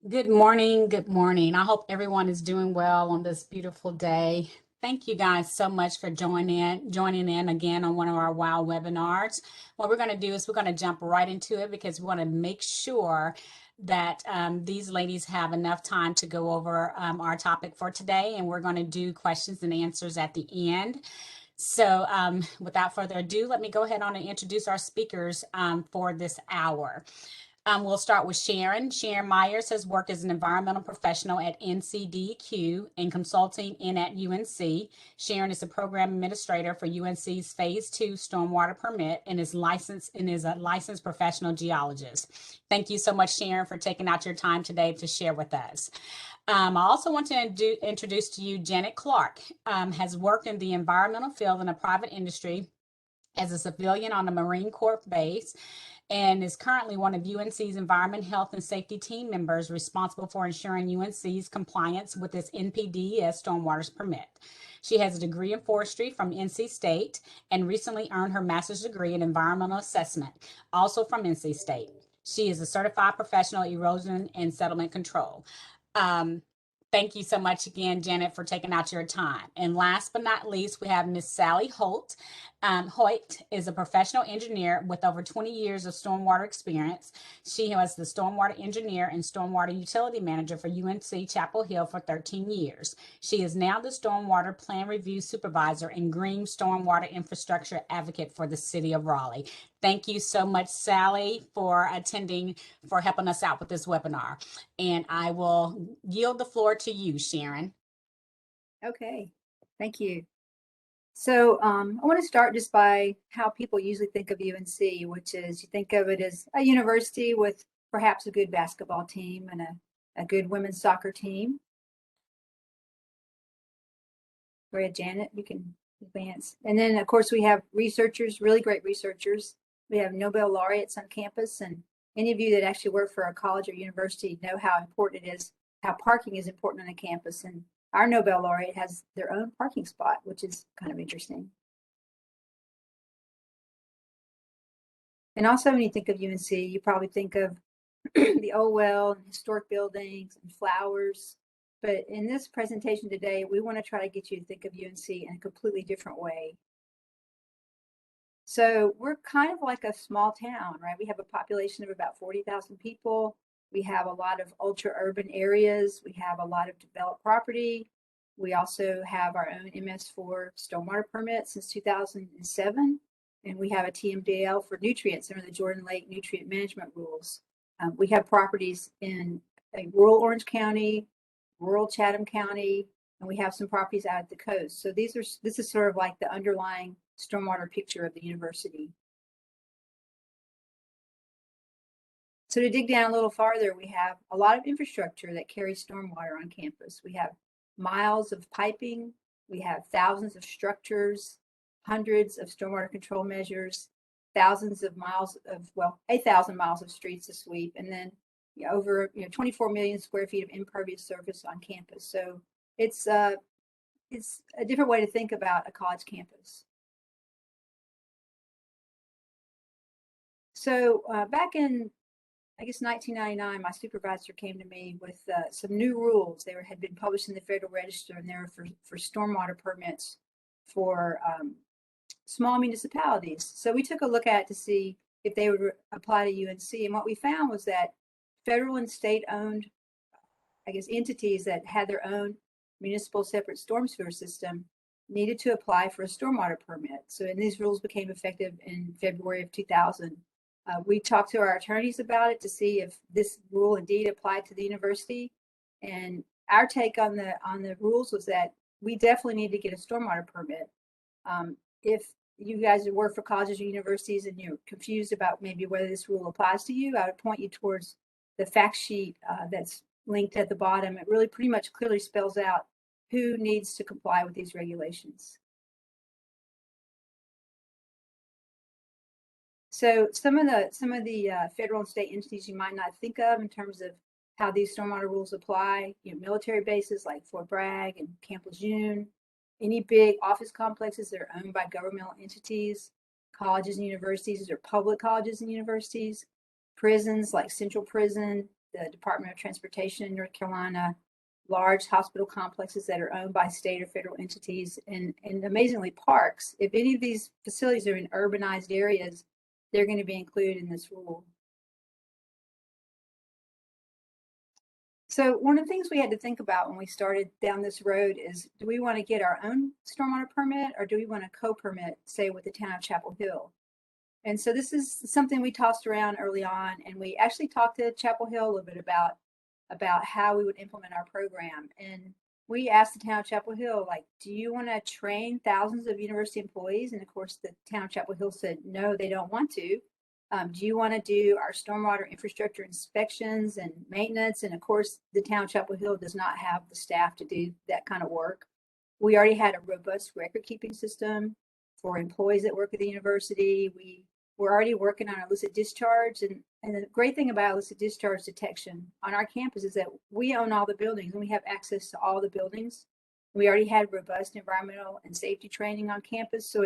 Good morning. Good morning. I hope everyone is doing well on this beautiful day. Thank you guys so much for joining in again on one of our WOW webinars. What we're going to do is we're going to jump right into it because we want to make sure that these ladies have enough time to go over our topic for today, and we're going to do questions and answers at the end. So without further ado, let me go ahead on and introduce our speakers for this hour. We'll start with Sharon. Sharon Myers has worked as an environmental professional at NCDEQ and consulting in at UNC. Sharon is a program administrator for UNC's Phase 2 Stormwater Permit and is a licensed professional geologist. Thank you so much, Sharon, for taking out your time today to share with us. I also want to introduce to you Janet Clark. Has worked in the environmental field in a private industry as a civilian on a Marine Corps base and is currently one of UNC's Environment, Health, and Safety team members responsible for ensuring UNC's compliance with its NPDES stormwater permit. She has a degree in forestry from NC State and recently earned her master's degree in environmental assessment, also from NC State. She is a certified professional erosion and settlement control. Thank you so much again, Janet, for taking out your time. And last but not least, we have Miss Sally Holt. Hoyt is a professional engineer with over 20 years of stormwater experience. She was the stormwater engineer and stormwater utility manager for UNC Chapel Hill for 13 years. She is now the stormwater plan review supervisor and green stormwater infrastructure advocate for the city of Raleigh. Thank you so much, Sally, for helping us out with this webinar. And I will yield the floor to you, Sharon. Okay, thank you. So I want to start just by how people usually think of UNC, which is you think of it as a university with perhaps a good basketball team and a good women's soccer team. Go ahead, Janet, you can advance. And then, of course, we have researchers, really great researchers. We have Nobel laureates on campus, and any of you that actually work for a college or university know how important it is, how parking is important on a campus. And our Nobel laureate has their own parking spot, which is kind of interesting. And also, when you think of UNC, you probably think of the old well and historic buildings and flowers. But in this presentation today, we want to try to get you to think of UNC in a completely different way. So we're kind of like a small town, right? We have a population of about 40,000 people. We have a lot of ultra urban areas. We have a lot of developed property. We also have our own MS4 stormwater permit since 2007. And we have a TMDL for nutrients under the Jordan Lake nutrient management rules. We have properties in rural Orange County, rural Chatham County, and we have some properties out at the coast. So this is sort of like the underlying stormwater picture of the university. So to dig down a little farther, we have a lot of infrastructure that carries stormwater on campus. We have miles of piping, we have thousands of structures, hundreds of stormwater control measures, thousands of miles of, well, 8,000 miles of streets to sweep, and then over 24 million square feet of impervious surface on campus. So it's a different way to think about a college campus. So back in, I guess, 1999, my supervisor came to me with some new rules. They had been published in the Federal Register, and they were for stormwater permits for small municipalities. So we took a look at it to see if they would apply to UNC. And what we found was that federal and state-owned, I guess, entities that had their own municipal separate storm sewer system needed to apply for a stormwater permit. So, and these rules became effective in February of 2000. We talked to our attorneys about it to see if this rule indeed applied to the university. And our take on the rules was that we definitely need to get a stormwater permit. If you guys work for colleges or universities and you're confused about maybe whether this rule applies to you, I would point you towards the fact sheet that's linked at the bottom. It really pretty much clearly spells out who needs to comply with these regulations. So some of the federal and state entities you might not think of in terms of how these stormwater rules apply, military bases like Fort Bragg and Camp Lejeune, any big office complexes that are owned by governmental entities, colleges and universities or public colleges and universities, prisons like Central Prison, the Department of Transportation in North Carolina, large hospital complexes that are owned by state or federal entities, and amazingly parks. If any of these facilities are in urbanized areas, they're going to be included in this rule. So one of the things we had to think about when we started down this road is, do we want to get our own stormwater permit, or do we want to co-permit, say, with the town of Chapel Hill? And so this is something we tossed around early on, and we actually talked to Chapel Hill a little bit about how we would implement our program. And we asked the town of Chapel Hill, like, do you want to train thousands of university employees? And of course, the town of Chapel Hill said, no, they don't want to. Do you want to do our stormwater infrastructure inspections and maintenance? And of course, the town of Chapel Hill does not have the staff to do that kind of work. We already had a robust record keeping system for employees that work at the university. We were already working on illicit discharge. And the great thing about illicit discharge detection on our campus is that we own all the buildings and we have access to all the buildings. We already had robust environmental and safety training on campus. So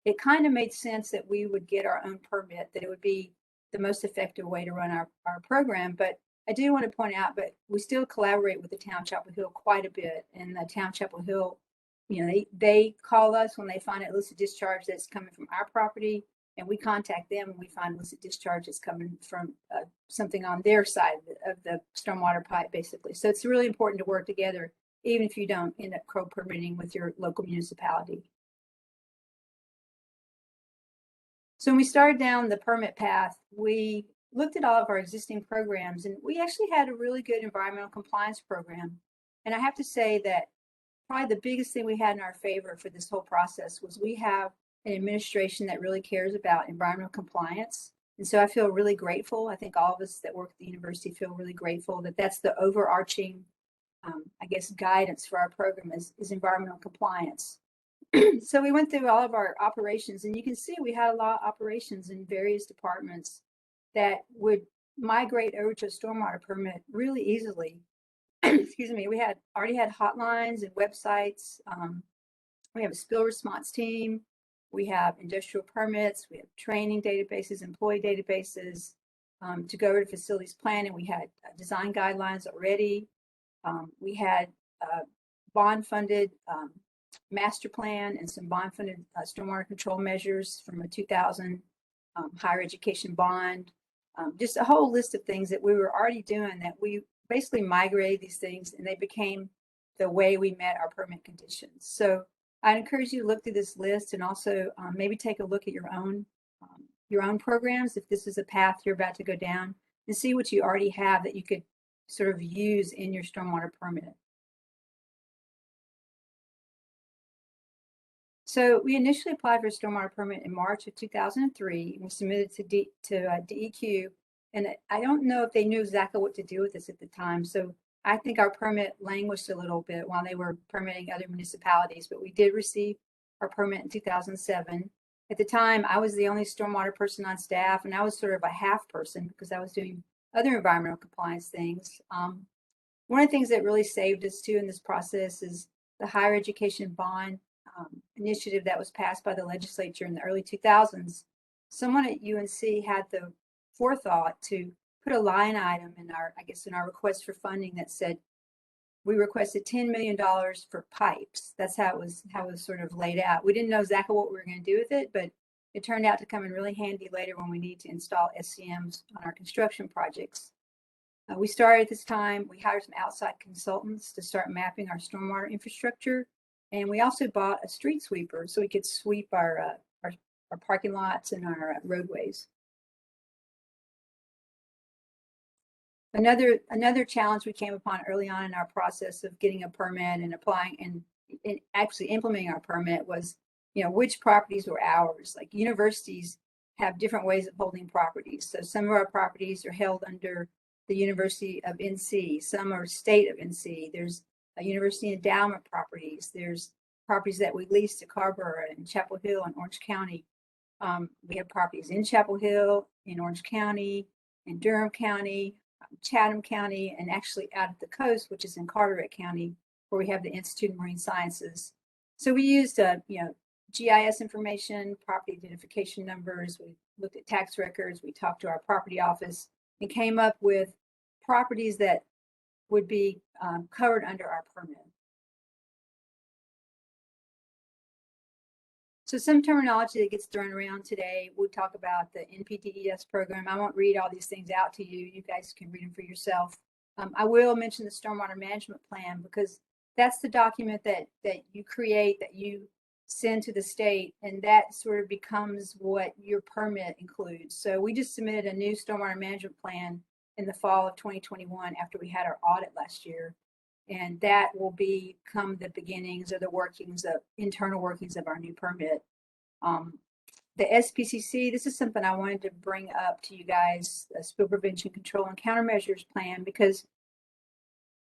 it kind of made sense that we would get our own permit, that it would be the most effective way to run our program. But I do want to point out, but we still collaborate with the town of Chapel Hill quite a bit. And the town of Chapel Hill, you know, they call us when they find an illicit discharge that's coming from our property, and we contact them when we find illicit discharge that's coming from something on their side of the stormwater pipe, basically. So it's really important to work together, even if you don't end up co-permitting with your local municipality. So when we started down the permit path, we looked at all of our existing programs, and we actually had a really good environmental compliance program. And I have to say that probably the biggest thing we had in our favor for this whole process was we have an administration that really cares about environmental compliance. And so I feel really grateful. I think all of us that work at the university feel really grateful that that's the overarching, I guess, guidance for our program is environmental compliance. So we went through all of our operations, and you can see we had a lot of operations in various departments that would migrate over to a stormwater permit really easily. Excuse me. We already had hotlines and websites. We have a spill response team. We have industrial permits. We have training databases, employee databases. To go over to facilities planning, we had design guidelines already. We had bond-funded master plan and some bond-funded stormwater control measures from a 2000 higher education bond. Just a whole list of things that we were already doing, that we basically migrated these things, and they became the way we met our permit conditions. So I'd encourage you to look through this list, and also maybe take a look at your own programs, if this is a path you're about to go down, and see what you already have that you could sort of use in your stormwater permit. So we initially applied for a stormwater permit in March of 2003, and we submitted to DEQ. And I don't know if they knew exactly what to do with this at the time. So I think our permit languished a little bit while they were permitting other municipalities, but we did receive our permit in 2007. At the time, I was the only stormwater person on staff, and I was sort of a half person because I was doing other environmental compliance things. One of the things that really saved us too in this process is the higher education bond initiative that was passed by the legislature in the early 2000s. Someone at UNC had the forethought to put a line item in our request for funding that said we requested $10 million for pipes. That's how it was sort of laid out. We didn't know exactly what we were going to do with it, but it turned out to come in really handy later when we need to install SCMs on our construction projects. We started at this time, we hired some outside consultants to start mapping our stormwater infrastructure. And we also bought a street sweeper so we could sweep our parking lots and our roadways. Another challenge we came upon early on in our process of getting a permit and applying and actually implementing our permit was, you know, which properties were ours. Like universities have different ways of holding properties. So some of our properties are held under the University of NC. Some are state of NC. There's university endowment properties. There's properties that we lease to Carrboro and Chapel Hill and Orange County. We have properties in Chapel Hill, in Orange County, in Durham County, Chatham County, and actually out at the coast, which is in Carteret County, where we have the Institute of Marine Sciences. So we used, GIS information, property identification numbers. We looked at tax records. We talked to our property office and came up with properties that would be covered under our permit. So some terminology that gets thrown around today, we'll talk about the NPDES program. I won't read all these things out to you. You guys can read them for yourself. I will mention the Stormwater Management Plan because that's the document that you create, that you send to the state, and that sort of becomes what your permit includes. So we just submitted a new Stormwater Management Plan in the fall of 2021 after we had our audit last year. And that will become the beginnings or the workings of internal workings of our new permit. The SPCC, this is something I wanted to bring up to you guys, a spill prevention, control, and countermeasures plan, because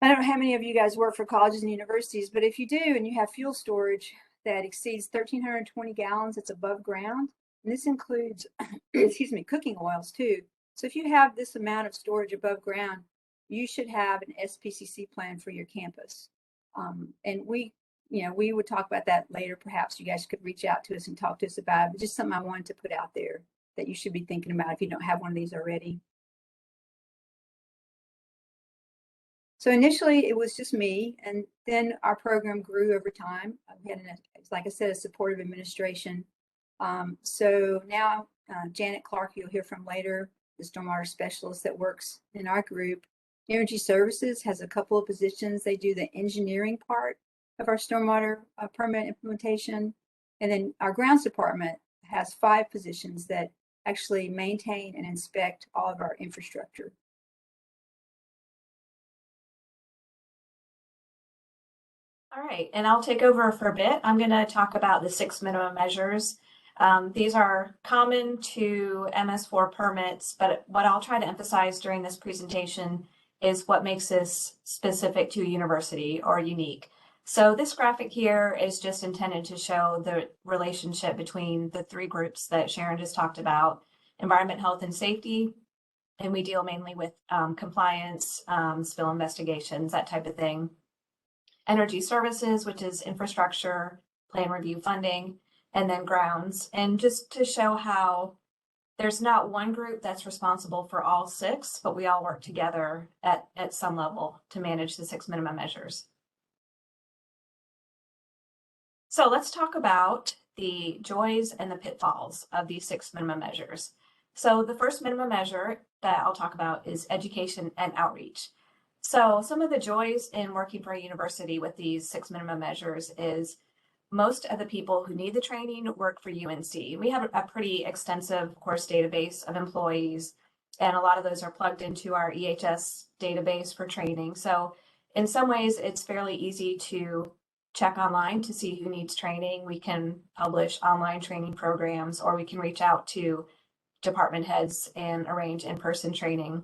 I don't know how many of you guys work for colleges and universities, but if you do and you have fuel storage that exceeds 1,320 gallons, it's above ground. And this includes, excuse me, cooking oils too. So if you have this amount of storage above ground, you should have an SPCC plan for your campus. And we would talk about that later. Perhaps you guys could reach out to us and talk to us about it. But just something I wanted to put out there that you should be thinking about if you don't have one of these already. So initially it was just me, and then our program grew over time. We had, like I said, a supportive administration. So now Janet Clark, you'll hear from later, the stormwater specialist that works in our group. Energy Services has a couple of positions. They do the engineering part of our stormwater permit implementation. And then our grounds department has 5 positions that actually maintain and inspect all of our infrastructure. All right, and I'll take over for a bit. I'm going to talk about the 6 minimum measures. These are common to MS4 permits, but what I'll try to emphasize during this presentation is what makes this specific to a university or unique. So this graphic here is just intended to show the relationship between the 3 groups that Sharon just talked about: environment, health, and safety. And we deal mainly with compliance, spill investigations, that type of thing. Energy Services, which is infrastructure, plan review funding, and then grounds. And just to show how there's not one group that's responsible for all 6, but we all work together at some level to manage the 6 minimum measures. So let's talk about the joys and the pitfalls of these 6 minimum measures. So the first minimum measure that I'll talk about is education and outreach. So some of the joys in working for a university with these 6 minimum measures is most of the people who need the training work for UNC. We have a pretty extensive course database of employees, and a lot of those are plugged into our EHS database for training. So in some ways, it's fairly easy to check online to see who needs training. We can publish online training programs, or we can reach out to department heads and arrange in-person training.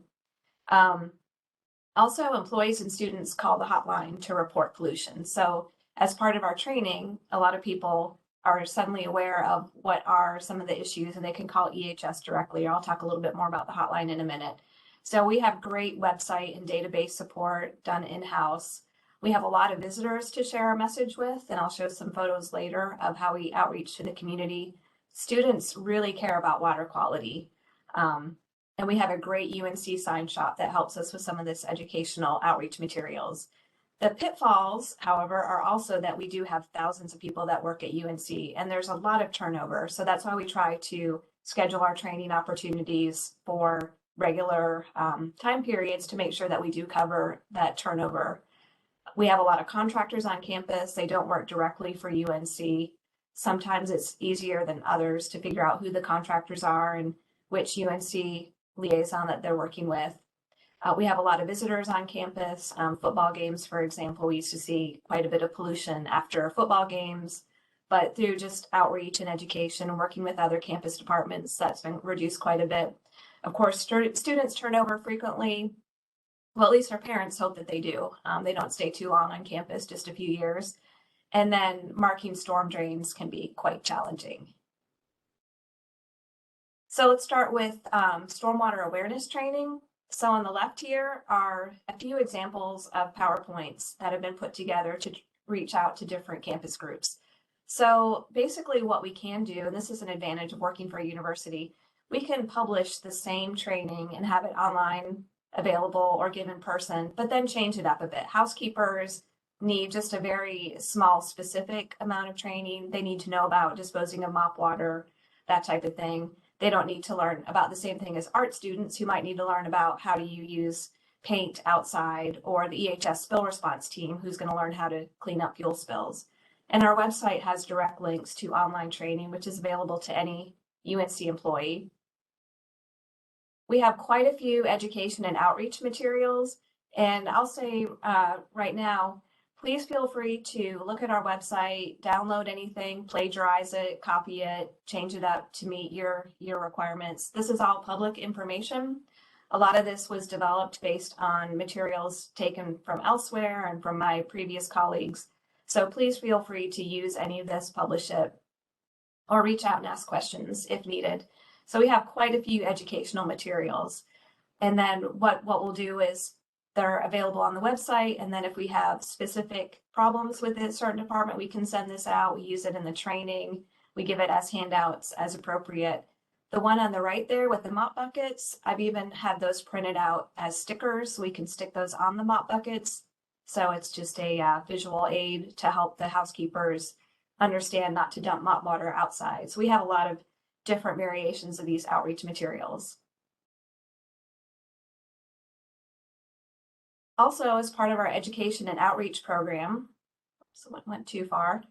Also, employees and students call the hotline to report pollution. So as part of our training, a lot of people are suddenly aware of what are some of the issues, and they can call EHS directly. I'll talk a little bit more about the hotline in a minute. So we have great website and database support done in-house. We have a lot of visitors to share our message with, and I'll show some photos later of how we outreach to the community. Students really care about water quality. And we have a great UNC sign shop that helps us with some of this educational outreach materials. The pitfalls, however, are also that we do have thousands of people that work at UNC, and there's a lot of turnover. So that's why we try to schedule our training opportunities for regular time periods to make sure that we do cover that turnover. We have a lot of contractors on campus. They don't work directly for UNC. Sometimes it's easier than others to figure out who the contractors are and which UNC liaison that they're working with. We have a lot of visitors on campus. Football games, for example, we used to see quite a bit of pollution after football games, but through just outreach and education and working with other campus departments, that's been reduced quite a bit. Of course, students turn over frequently. Well, at least our parents hope that they do. They don't stay too long on campus, just a few years. And then marking storm drains can be quite challenging. So let's start with stormwater awareness training. So on the left here are a few examples of PowerPoints that have been put together to reach out to different campus groups. So basically what we can do, and this is an advantage of working for a university, we can publish the same training and have it online available or give in person, but then change it up a bit. Housekeepers need just a very small, specific amount of training. They need to know about disposing of mop water, that type of thing. They don't need to learn about the same thing as art students who might need to learn about how do you use paint outside, or the EHS spill response team who's going to learn how to clean up fuel spills. And our website has direct links to online training, which is available to any UNC employee. We have quite a few education and outreach materials, and I'll say right now, please feel free to look at our website, download anything, plagiarize it, copy it, change it up to meet your requirements. This is all public information. A lot of this was developed based on materials taken from elsewhere and from my previous colleagues. So please feel free to use any of this, publish it, or reach out and ask questions if needed. So we have quite a few educational materials. And then what we'll do is they're available on the website. And then if we have specific problems with a certain department, we can send this out. We use it in the training. We give it as handouts as appropriate. The one on the right there with the mop buckets, I've even had those printed out as stickers, so we can stick those on the mop buckets. So it's just a visual aid to help the housekeepers understand not to dump mop water outside. So we have a lot of different variations of these outreach materials. Also, as part of our education and outreach program, someone went too far,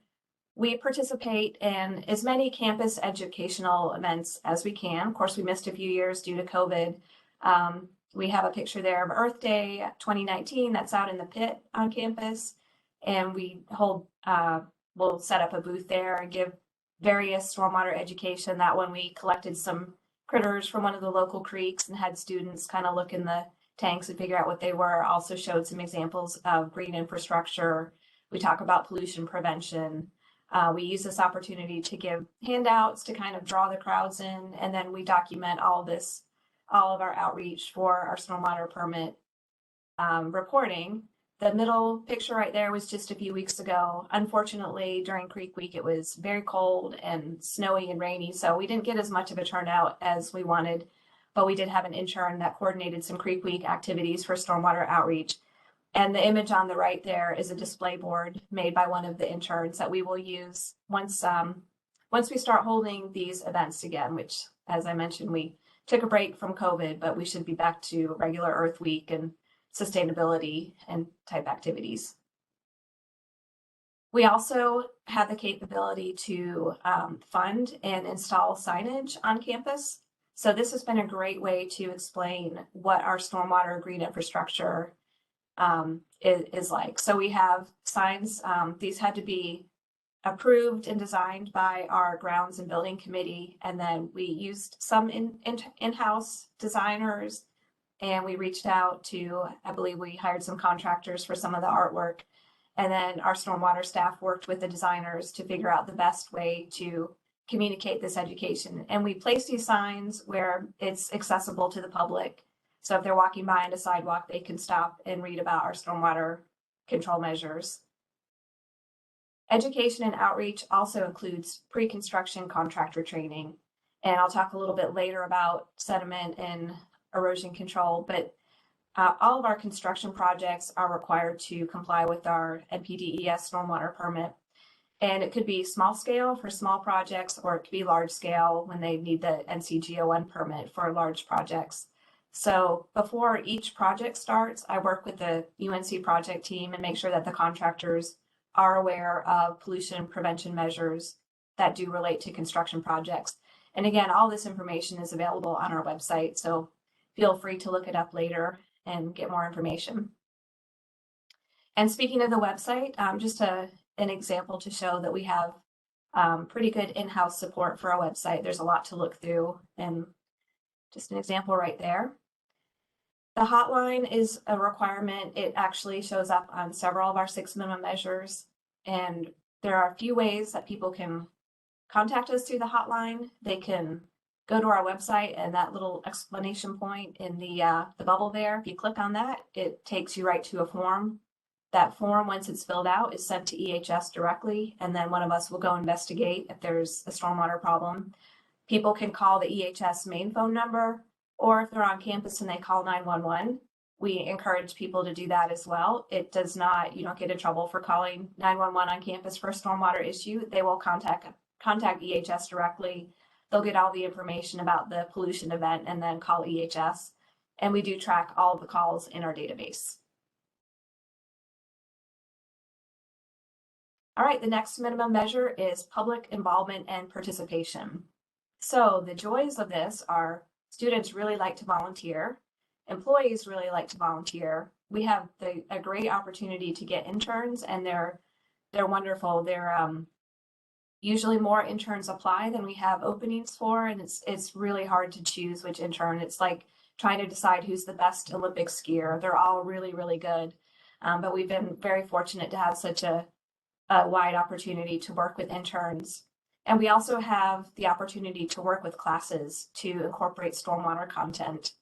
we participate in as many campus educational events as we can. Of course, we missed a few years due to COVID. We have a picture there of Earth Day 2019 that's out in the pit on campus. And we we'll set up a booth there and give various stormwater education. That one we collected some critters from one of the local creeks and had students kind of look in the tanks and figure out what they were. Also showed some examples of green infrastructure. We talk about pollution prevention. We use this opportunity to give handouts to kind of draw the crowds in, and then we document all of our outreach for our stormwater permit reporting. The middle picture right there was just a few weeks ago. Unfortunately, during Creek Week, it was very cold and snowy and rainy, so we didn't get as much of a turnout as we wanted, but we did have an intern that coordinated some Creek Week activities for stormwater outreach. And the image on the right there is a display board made by one of the interns that we will use once we start holding these events again, which, as I mentioned, we took a break from COVID, but we should be back to regular Earth Week and sustainability and type activities. We also have the capability to fund and install signage on campus. So this has been a great way to explain what our stormwater green infrastructure is like. So we have signs. These had to be approved and designed by our grounds and building committee, and then we used some in-house designers, and we reached out to, I believe we hired some contractors for some of the artwork, and then our stormwater staff worked with the designers to figure out the best way to communicate this education. And we place these signs where it's accessible to the public. So if they're walking by on a sidewalk, they can stop and read about our stormwater control measures. Education and outreach also includes pre-construction contractor training. And I'll talk a little bit later about sediment and erosion control, but all of our construction projects are required to comply with our NPDES stormwater permit. And it could be small scale for small projects, or it could be large scale when they need the NCGO1 permit for large projects. So before each project starts, I work with the UNC project team and make sure that the contractors are aware of pollution prevention measures that do relate to construction projects. And again, all this information is available on our website, so feel free to look it up later and get more information. And speaking of the website, just an example to show that we have pretty good in-house support for our website. There's a lot to look through, and just an example right there. The hotline is a requirement. It actually shows up on several of our 6 minimum measures, and there are a few ways that people can contact us through the hotline. They can go to our website, and that little explanation point in the bubble there, if you click on that, it takes you right to a form. That form, once it's filled out, is sent to EHS directly, and then one of us will go investigate if there's a stormwater problem. People can call the EHS main phone number, or if they're on campus and they call 911, we encourage people to do that as well. It does not, you don't get in trouble for calling 911 on campus for a stormwater issue. They will contact EHS directly. They'll get all the information about the pollution event and then call EHS. And we do track all of the calls in our database. All right, the next minimum measure is public involvement and participation. So the joys of this are students really like to volunteer. Employees really like to volunteer. We have a great opportunity to get interns, and they're wonderful. They're usually more interns apply than we have openings for, and it's really hard to choose which intern. It's like trying to decide who's the best Olympic skier. They're all really, really good. But we've been very fortunate to have such a wide opportunity to work with interns. And we also have the opportunity to work with classes to incorporate stormwater content.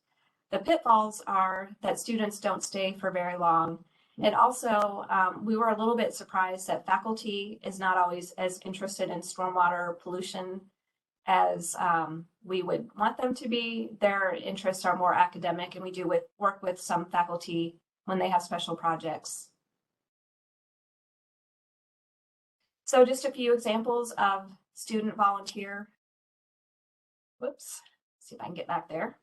The pitfalls are that students don't stay for very long. And also, we were a little bit surprised that faculty is not always as interested in stormwater pollution as we would want them to be. Their interests are more academic, and we do work with some faculty when they have special projects. So just a few examples of student volunteer. Whoops, see if I can get back there.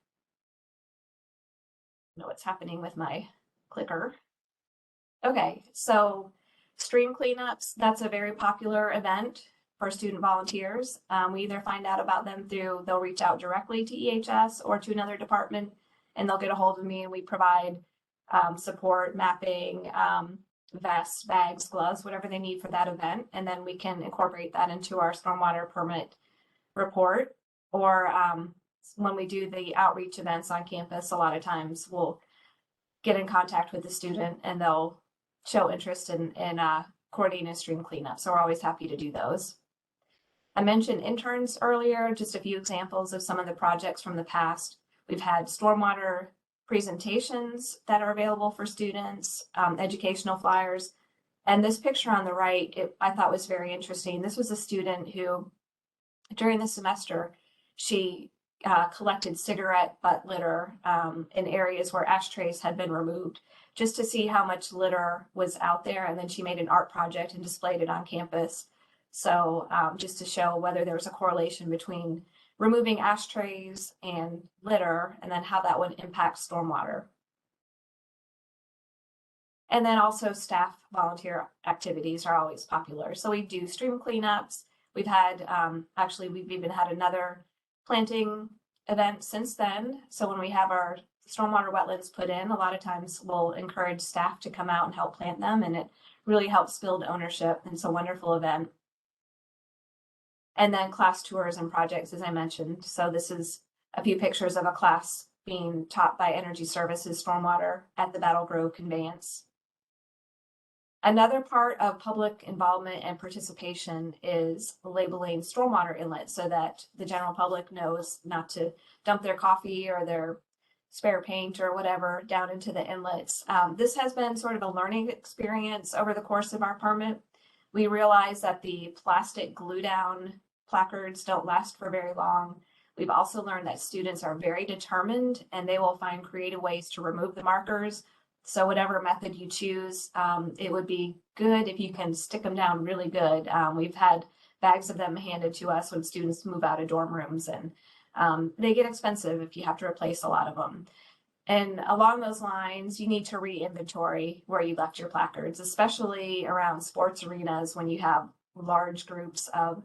I know what's happening with my clicker. Okay, so stream cleanups, that's a very popular event for student volunteers. We either find out about them through, they'll reach out directly to EHS or to another department, and they'll get a hold of me, and we provide support, mapping, vests, bags, gloves, whatever they need for that event. And then we can incorporate that into our stormwater permit report. Or when we do the outreach events on campus, a lot of times we'll get in contact with the student and they'll show interest in coordinating a stream cleanup. So we're always happy to do those. I mentioned interns earlier, just a few examples of some of the projects from the past. We've had stormwater presentations that are available for students, educational flyers. And this picture on the right, I thought was very interesting. This was a student who, during the semester, she collected cigarette butt litter in areas where ashtrays had been removed, just to see how much litter was out there. And then she made an art project and displayed it on campus. So just to show whether there was a correlation between removing ashtrays and litter, and then how that would impact stormwater. And then also staff volunteer activities are always popular. So we do stream cleanups. We've had, actually, we've even had another planting event since then. So when we have our stormwater wetlands put in, a lot of times we'll encourage staff to come out and help plant them, and it really helps build ownership. And it's a wonderful event. And then class tours and projects, as I mentioned. So this is a few pictures of a class being taught by Energy Services Stormwater at the Battle Grove Conveyance. Another part of public involvement and participation is labeling stormwater inlets so that the general public knows not to dump their coffee or their spare paint or whatever down into the inlets. This has been sort of a learning experience over the course of our permit. We realize that the plastic glue down placards don't last for very long. We've also learned that students are very determined and they will find creative ways to remove the markers. So whatever method you choose, it would be good if you can stick them down really good. We've had bags of them handed to us when students move out of dorm rooms, and they get expensive if you have to replace a lot of them. And along those lines, you need to re-inventory where you left your placards, especially around sports arenas when you have large groups of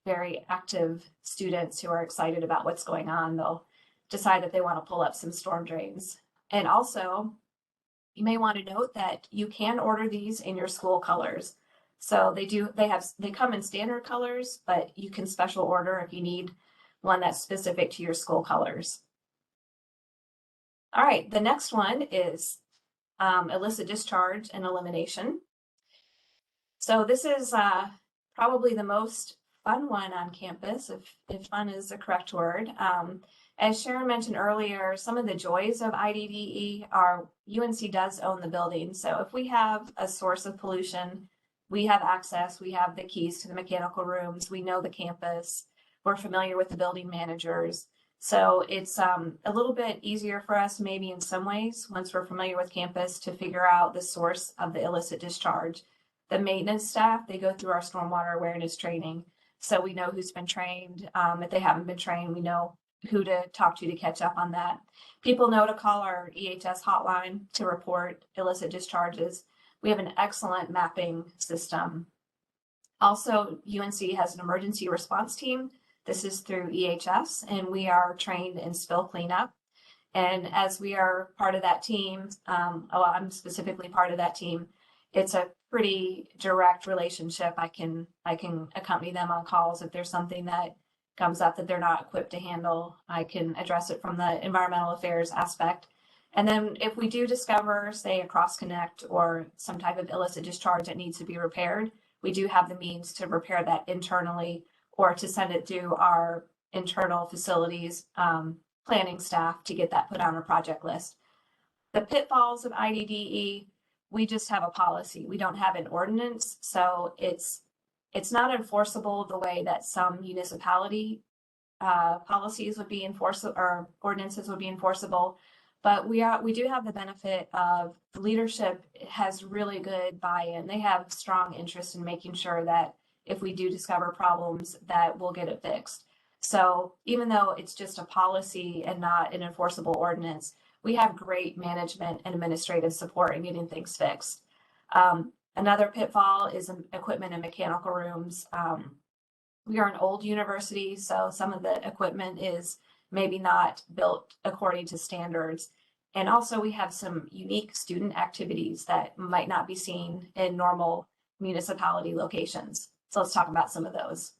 very active students who are excited about what's going on. They'll decide that they want to pull up some storm drains. And also, you may want to note that you can order these in your school colors. So they come in standard colors, but you can special order if you need one that's specific to your school colors. All right, the next one is illicit discharge and elimination. So this is probably the most fun one on campus, if fun is the correct word. As Sharon mentioned earlier, some of the joys of IDDE are UNC does own the building. So if we have a source of pollution, we have access, we have the keys to the mechanical rooms, we know the campus, we're familiar with the building managers. So it's a little bit easier for us, maybe in some ways, once we're familiar with campus, to figure out the source of the illicit discharge. The maintenance staff, they go through our stormwater awareness training. So we know who's been trained. If they haven't been trained, we know who to talk to catch up on that. People know to call our EHS hotline to report illicit discharges. We have an excellent mapping system. Also, UNC has an emergency response team. This is through EHS, and we are trained in spill cleanup. And as we are part of that team, I'm specifically part of that team, it's a pretty direct relationship. I can accompany them on calls if there's something that comes up that they're not equipped to handle. I can address it from the environmental affairs aspect. And then if we do discover, say, a cross connect or some type of illicit discharge that needs to be repaired, we do have the means to repair that internally or to send it through our internal facilities planning staff to get that put on a project list. The pitfalls of IDDE, we just have a policy. We don't have an ordinance, so it's not enforceable the way that some municipality policies would be enforceable or ordinances would be enforceable. But we do have the benefit of the leadership has really good buy-in. They have strong interest in making sure that if we do discover problems, that we'll get it fixed. So even though it's just a policy and not an enforceable ordinance, we have great management and administrative support in getting things fixed. Another pitfall is equipment and mechanical rooms. We are an old university, so some of the equipment is maybe not built according to standards. And also we have some unique student activities that might not be seen in normal municipality locations. So let's talk about some of those.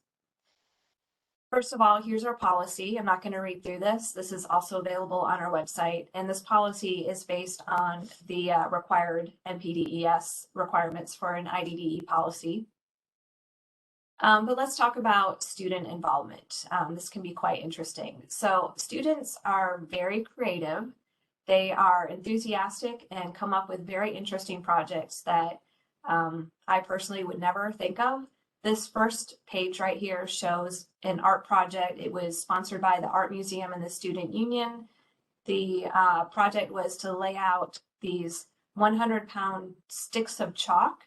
First of all, here's our policy. I'm not going to read through this. This is also available on our website. And this policy is based on the required NPDES requirements for an IDDE policy. But let's talk about student involvement. This can be quite interesting. So students are very creative. They are enthusiastic and come up with very interesting projects that I personally would never think of. This first page right here shows an art project. It was sponsored by the Art Museum and the Student Union. The project was to lay out these 100-pound sticks of chalk,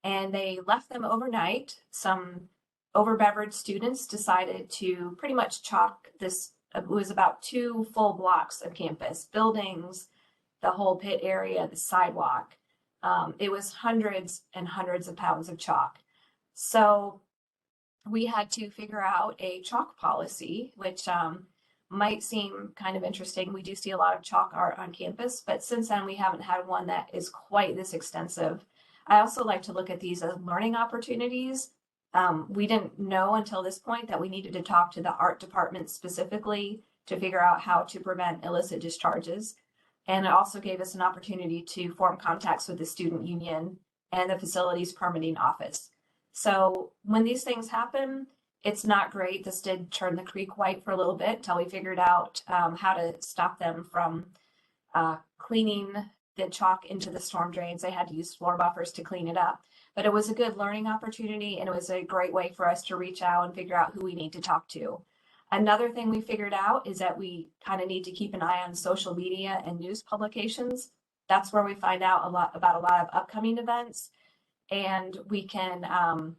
and they left them overnight. Some overbeveraged students decided to pretty much chalk this. It was about 2 full blocks of campus, buildings, the whole pit area, the sidewalk. It was hundreds and hundreds of pounds of chalk. So we had to figure out a chalk policy, which might seem kind of interesting. We do see a lot of chalk art on campus, but since then we haven't had one that is quite this extensive. I also like to look at these as learning opportunities. We didn't know until this point that we needed to talk to the art department specifically to figure out how to prevent illicit discharges. And it also gave us an opportunity to form contacts with the student union and the facilities permitting office. So when these things happen, it's not great. This did turn the creek white for a little bit until we figured out how to stop them from cleaning the chalk into the storm drains. They had to use floor buffers to clean it up. But it was a good learning opportunity, and it was a great way for us to reach out and figure out who we need to talk to. Another thing we figured out is that we kind of need to keep an eye on social media and news publications. That's where we find out about a lot of upcoming events. And we can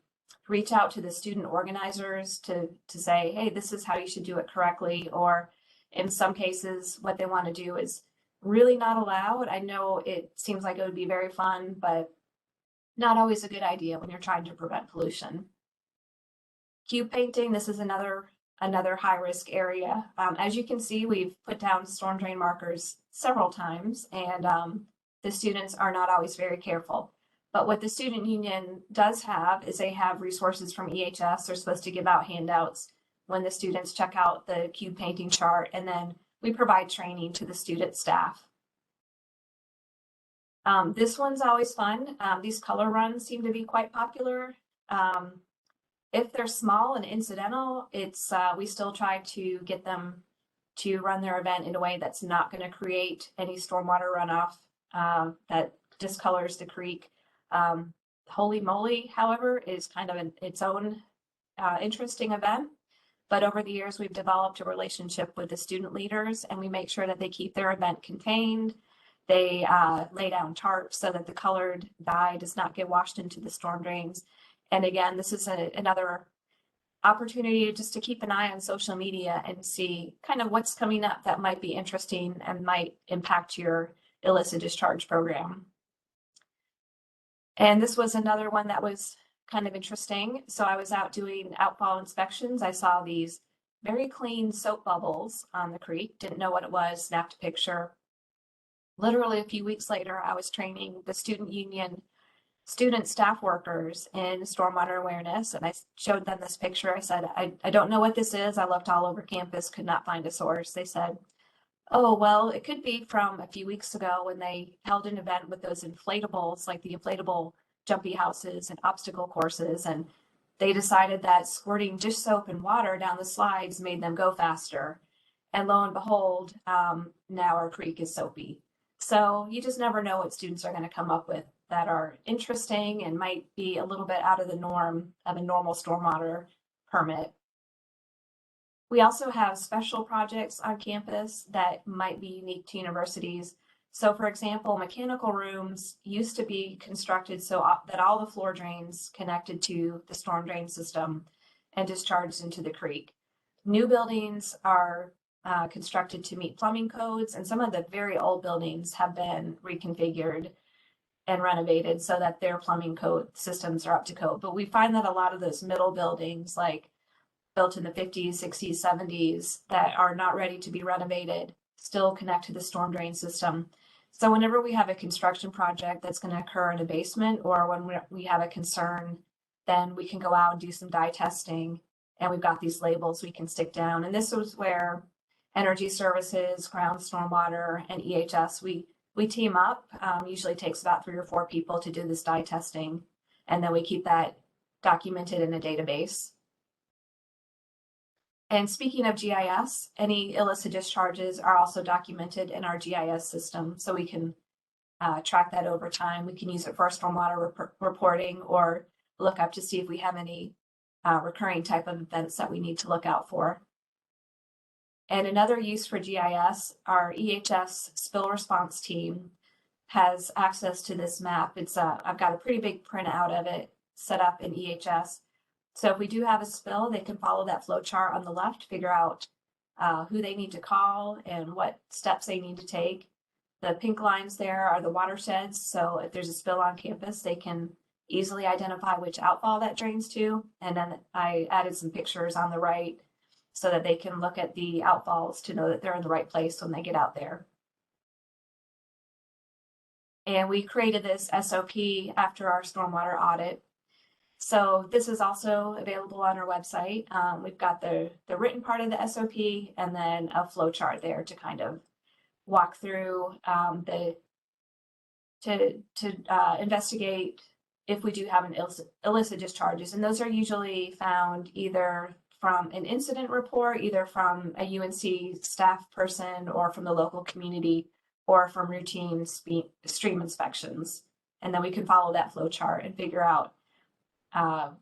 reach out to the student organizers to say, hey, this is how you should do it correctly. Or in some cases, what they want to do is really not allowed. I know it seems like it would be very fun, but not always a good idea when you're trying to prevent pollution. Cube painting, this is another high risk area. As you can see, we've put down storm drain markers several times, and the students are not always very careful. But what the student union does have is they have resources from EHS. They're supposed to give out handouts when the students check out the cube painting chart, and then we provide training to the student staff. This one's always fun. These color runs seem to be quite popular. If they're small and incidental, we still try to get them to run their event in a way that's not going to create any stormwater runoff that discolors the creek. Holy Moly, however, is kind of its own interesting event. But over the years, we've developed a relationship with the student leaders, and we make sure that they keep their event contained. They lay down tarps so that the colored dye does not get washed into the storm drains. And again, this is another opportunity just to keep an eye on social media and see kind of what's coming up that might be interesting and might impact your illicit discharge program. And this was another one that was kind of interesting. So I was out doing outfall inspections. I saw these very clean soap bubbles on the creek, didn't know what it was, snapped a picture. Literally a few weeks later, I was training the student union student staff workers in stormwater awareness, and I showed them this picture. I said, I don't know what this is. I looked all over campus, could not find a source. They said, oh, well, it could be from a few weeks ago when they held an event with those inflatables, like the inflatable jumpy houses and obstacle courses, and they decided that squirting dish soap and water down the slides made them go faster. And lo and behold, now our creek is soapy. So you just never know what students are going to come up with that are interesting and might be a little bit out of the norm of a normal stormwater permit. We also have special projects on campus that might be unique to universities. So for example, mechanical rooms used to be constructed so that all the floor drains connected to the storm drain system and discharged into the creek. New buildings are constructed to meet plumbing codes, and some of the very old buildings have been reconfigured and renovated so that their plumbing code systems are up to code. But we find that a lot of those middle buildings, like built in the 50s, 60s, 70s, that are not ready to be renovated, still connect to the storm drain system. So whenever we have a construction project that's going to occur in a basement, or when we have a concern, then we can go out and do some dye testing, and we've got these labels we can stick down. And this was where Energy Services, Ground Stormwater, and EHS, we team up. Usually takes about 3 or 4 people to do this dye testing, and then we keep that documented in a database. And speaking of GIS, any illicit discharges are also documented in our GIS system, so we can track that over time. We can use it for our stormwater reporting, or look up to see if we have any recurring type of events that we need to look out for. And another use for GIS, our EHS spill response team has access to this map. It's I've got a pretty big printout of it set up in EHS. So if we do have a spill, they can follow that flow chart on the left, figure out who they need to call and what steps they need to take. The pink lines there are the watersheds. So if there's a spill on campus, they can easily identify which outfall that drains to. And then I added some pictures on the right so that they can look at the outfalls to know that they're in the right place when they get out there. And we created this SOP after our stormwater audit. So this is also available on our website. We've got the written part of the SOP and then a flow chart there to kind of walk through to investigate if we do have an illicit discharges. And those are usually found either from an incident report, either from a UNC staff person or from the local community, or from routine stream inspections. And then we can follow that flow chart and figure out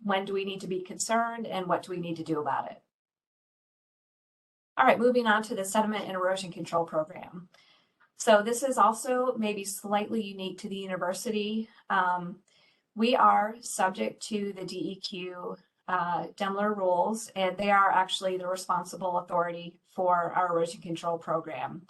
when do we need to be concerned and what do we need to do about it. All right, moving on to the sediment and erosion control program. So this is also maybe slightly unique to the university. We are subject to the DEQ Demler rules, and they are actually the responsible authority for our erosion control program.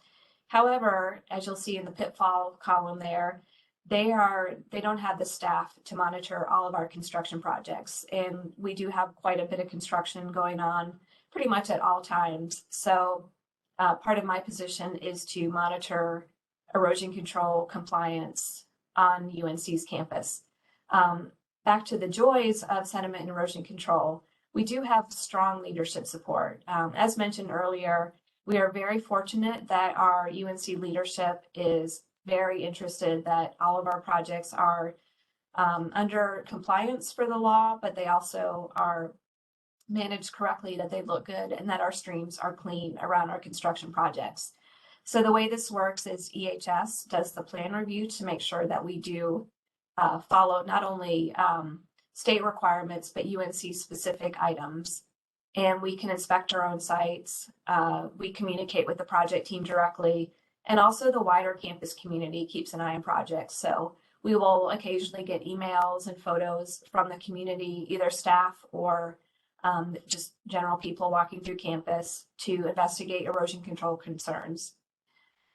However, as you'll see in the pitfall column there, they don't have the staff to monitor all of our construction projects, and we do have quite a bit of construction going on pretty much at all times. So part of my position is to monitor erosion control compliance on UNC's campus. Back to the joys of sediment and erosion control, we do have strong leadership support. As mentioned earlier, we are very fortunate that our UNC leadership is very interested that all of our projects are under compliance for the law, but they also are managed correctly, that they look good, and that our streams are clean around our construction projects. So the way this works is EHS does the plan review to make sure that we do follow not only state requirements, but UNC specific items. and we can inspect our own sites. We communicate with the project team directly, and also the wider campus community keeps an eye on projects. So we will occasionally get emails and photos from the community, either staff or just general people walking through campus to investigate erosion control concerns.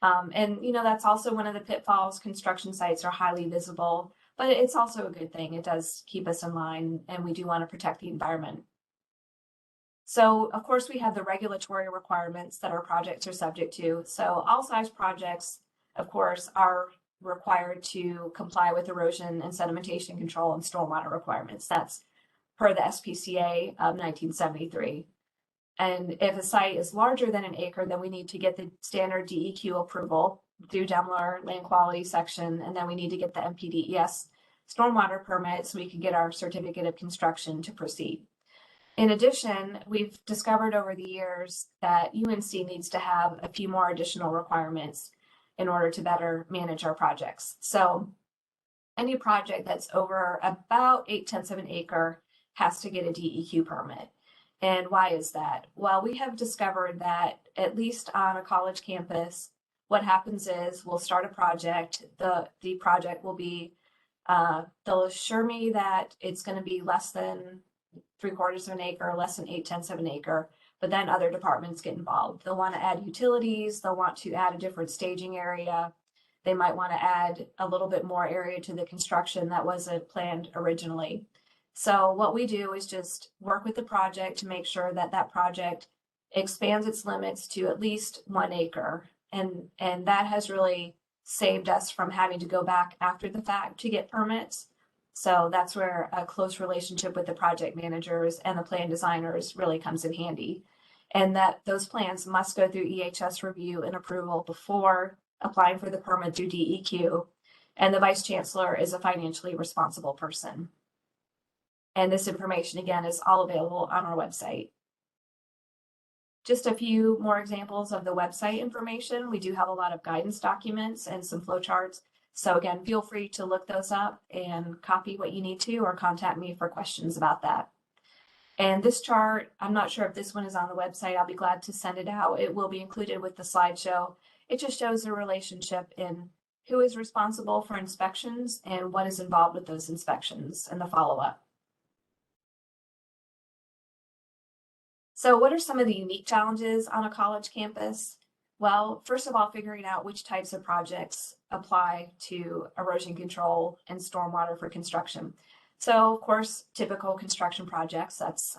And that's also one of the pitfalls. Construction sites are highly visible, but it's also a good thing. It does keep us in line, and we do want to protect the environment. So, of course, we have the regulatory requirements that our projects are subject to. So all size projects, of course, are required to comply with erosion and sedimentation control and stormwater requirements. That's per the SPCA of 1973. And if a site is larger than an acre, then we need to get the standard DEQ approval through Demler land quality section, and then we need to get the NPDES stormwater permit so we can get our certificate of construction to proceed. In addition, we've discovered over the years that UNC needs to have a few more additional requirements in order to better manage our projects. So any project that's over about 0.8 of an acre has to get a DEQ permit. And why is that? Well, we have discovered that at least on a college campus, what happens is we'll start a project. The project will be, they'll assure me that it's going to be less than 3/4 of an acre, less than 0.8 of an acre, but then other departments get involved. They'll want to add utilities. They'll want to add a different staging area. They might want to add a little bit more area to the construction that wasn't planned originally. So what we do is just work with the project to make sure that that project expands its limits to at least 1 acre. And that has really saved us from having to go back after the fact to get permits. So that's where a close relationship with the project managers and the plan designers really comes in handy. And that those plans must go through EHS review and approval before applying for the permit through DEQ. And the vice chancellor is a financially responsible person. And this information, again, is all available on our website. Just a few more examples of the website information. We do have a lot of guidance documents and some flowcharts. So again, feel free to look those up and copy what you need to, or contact me for questions about that. And this chart, I'm not sure if this one is on the website. I'll be glad to send it out. It will be included with the slideshow. It just shows the relationship in who is responsible for inspections and what is involved with those inspections and the follow-up. So what are some of the unique challenges on a college campus? Well, first of all, figuring out which types of projects apply to erosion control and stormwater for construction. So, of course, typical construction projects, that's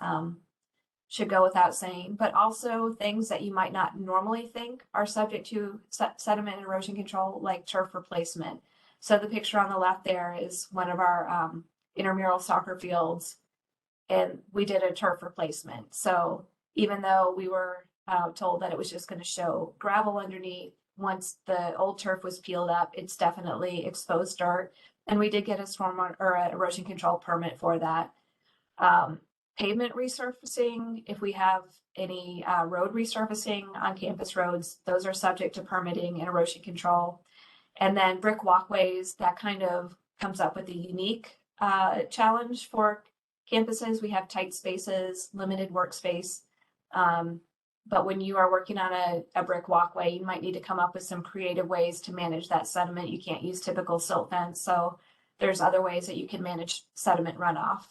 should go without saying, but also things that you might not normally think are subject to sediment and erosion control, like turf replacement. So the picture on the left there is one of our intramural soccer fields, and we did a turf replacement. So even though we were told that it was just going to show gravel underneath, once the old turf was peeled up, it's definitely exposed dirt. And we did get a stormwater or an erosion control permit for that. Pavement resurfacing, if we have any road resurfacing on campus roads, those are subject to permitting and erosion control. And then brick walkways, that kind of comes up with a unique challenge for campuses. We have tight spaces, limited workspace. But when you are working on a brick walkway, you might need to come up with some creative ways to manage that sediment. You can't use typical silt fence. So there's other ways that you can manage sediment runoff.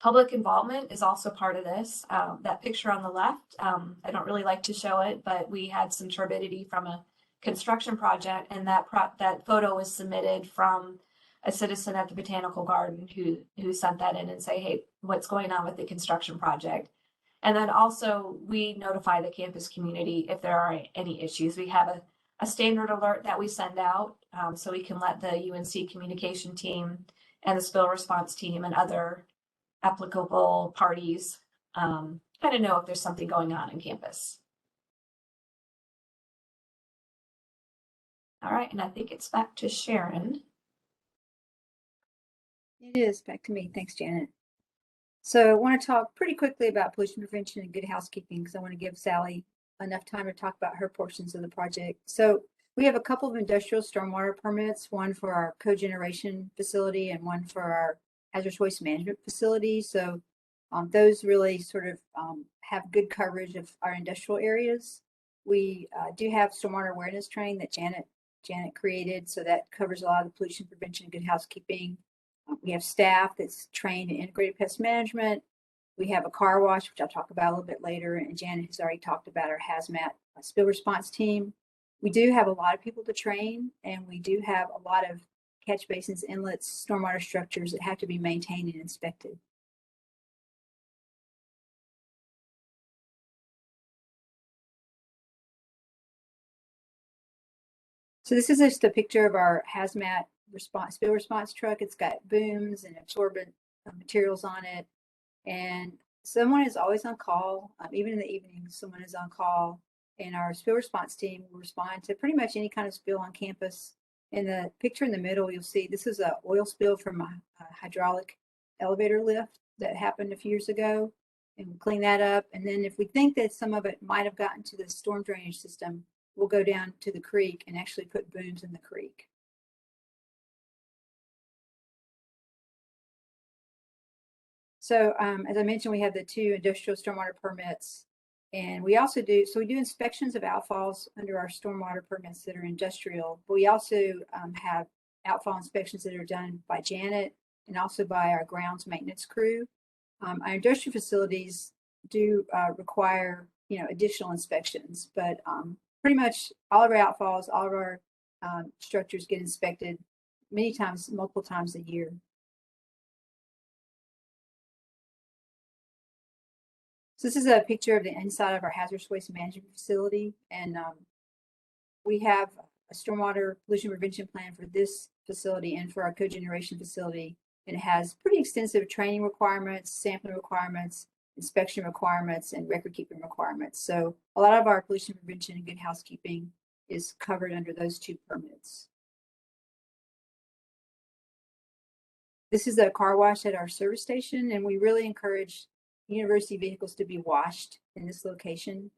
Public involvement is also part of this. That picture on the left, I don't really like to show it, but we had some turbidity from a construction project, and that photo was submitted from a citizen at the Botanical Garden who sent that in and say, hey, what's going on with the construction project? And then also we notify the campus community if there are any issues. We have a standard alert that we send out, so we can let the UNC communication team and the spill response team and other applicable parties kind of know if there's something going on in campus. All right, and I think it's back to Sharon. It is back to me. Thanks, Janet. So I want to talk pretty quickly about pollution prevention and good housekeeping, because I want to give Sally enough time to talk about her portions of the project. So we have a couple of industrial stormwater permits, one for our cogeneration facility and one for our hazardous waste management facility. So Those really sort of have good coverage of our industrial areas. We do have stormwater awareness training that Janet created, so that covers a lot of the pollution prevention and good housekeeping. We have staff that's trained in integrated pest management. We have a car wash, which I'll talk about a little bit later, and Janet has already talked about our hazmat spill response team. We do have a lot of people to train, and we do have a lot of catch basins, inlets, stormwater structures that have to be maintained and inspected. So this is just a picture of our hazmat spill response truck. It's got booms and absorbent materials on it, and someone is always on call. Even in the evening, someone is on call, and our spill response team will respond to pretty much any kind of spill on campus. In the picture in the middle, you'll see this is an oil spill from a hydraulic elevator lift that happened a few years ago, and we'll clean that up. And then if we think that some of it might have gotten to the storm drainage system, we'll go down to the creek and actually put booms in the creek. So as I mentioned, we have the 2 industrial stormwater permits, and we also do inspections of outfalls under our stormwater permits that are industrial, but we also have outfall inspections that are done by Janet and also by our grounds maintenance crew. Our industrial facilities do require, additional inspections, but pretty much all of our outfalls, all of our structures get inspected multiple times a year. So this is a picture of the inside of our hazardous waste management facility, and we have a stormwater pollution prevention plan for this facility and for our cogeneration facility. And it has pretty extensive training requirements, sampling requirements, inspection requirements, and record keeping requirements. So a lot of our pollution prevention and good housekeeping is covered under those 2 permits. This is a car wash at our service station, and we really encourage university vehicles to be washed in this location.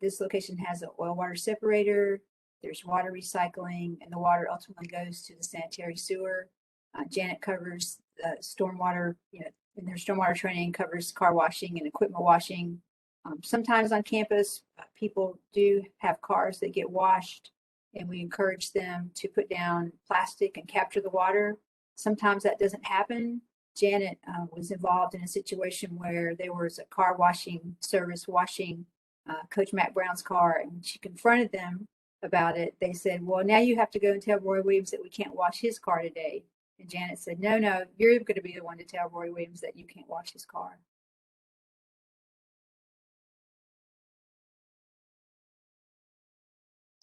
This location has an oil water separator, there's water recycling, and the water ultimately goes to the sanitary sewer. Janet covers stormwater, in their stormwater training covers car washing and equipment washing. Sometimes on campus, people do have cars that get washed, and we encourage them to put down plastic and capture the water. Sometimes that doesn't happen. Janet was involved in a situation where there was a car washing service washing Coach Matt Brown's car, and when she confronted them about it, they said, well, now you have to go and tell Roy Williams that we can't wash his car today. And Janet said, no, you're going to be the one to tell Roy Williams that you can't wash his car.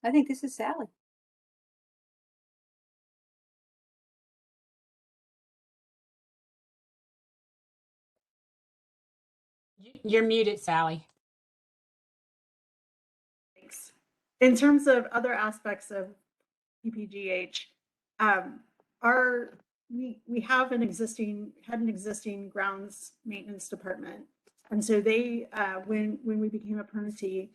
I think this is Sally. You're muted, Sally. Thanks. In terms of other aspects of PPGH, we have an existing grounds maintenance department, and so they when we became a permittee,